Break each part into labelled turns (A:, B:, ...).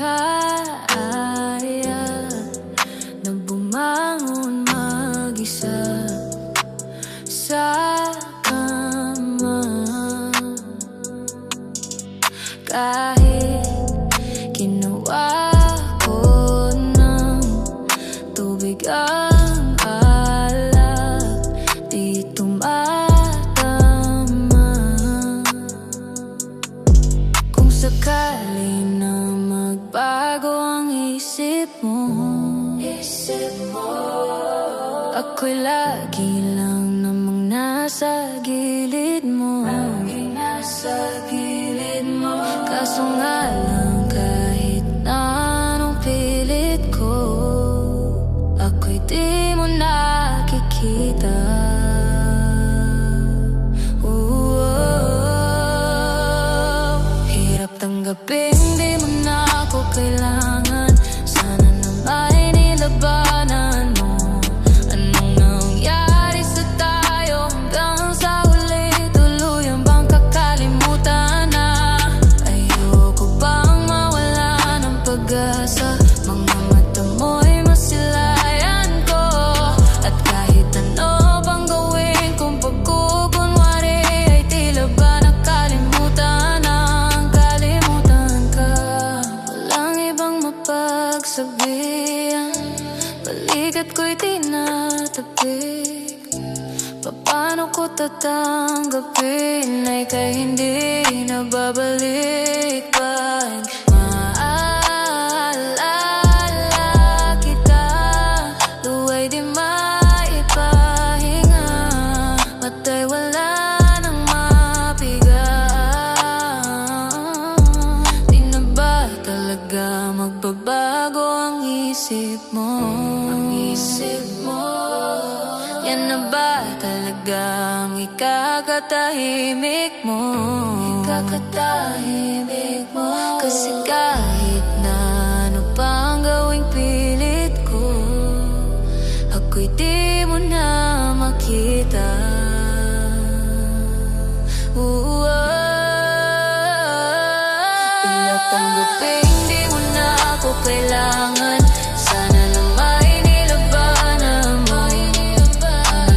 A: kaya na bumangon mag-isa sa kama. Kahit ginawa ko ng tubig ang alak, di tumatama. Kung sakali na magbago ang isip mo, ako'y lagi lang namang nasa gilid mo. Kaso nga lang kahit na anong pilit ko, ako'y di mo nakikita. Hirap tanggapin, di mo na ako kailangan. Sana na may nilabanan mo. Anong nangyari sa tayo hanggang sa huli? Tuluyan bang kakalimutan na? Ayoko bang mawala ng pag-asa? Mga mata mo'y masilayan ko. At kahit ano bang gawin kung pagkukunwari, ay tila ba nakalimutan ang kalimutan ka. Walang ibang mapagsabihan, balikat ko'y tinatapik. Paano ko tatanggapin ay kay hindi na babalik pa? Maalala kita, luwa'y di maipahinga. Mata'y wala nang mapiga. Di na ba talaga magbabago ang isip mo? Yan na ba talagang ikakatahimik mo? Kasi kahit na ano pang gawing pilit ko, ako'y di mo na makita. Iyak tanggapin, di mo na ako kailangan. Sana na may nilabanan mo. Anong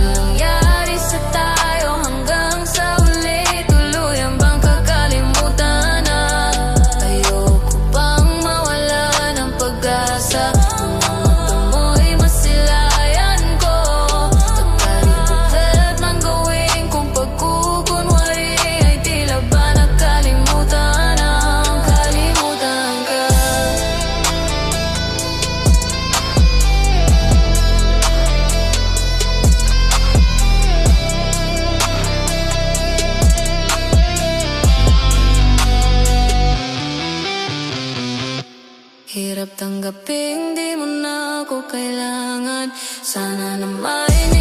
A: nangyari sa tayo hanggang sa huli? Tuluyan bang kakalimutan na? Ayoko bang mawala ng pag-asa? Mga mata mo'y masilayan ko. At kahit agad man gawin kung pagkukunwari, ay tila ba nakalimutan ang kalimutan ka. Hirap tanggapin, di mo na ako kailangan. Sana na may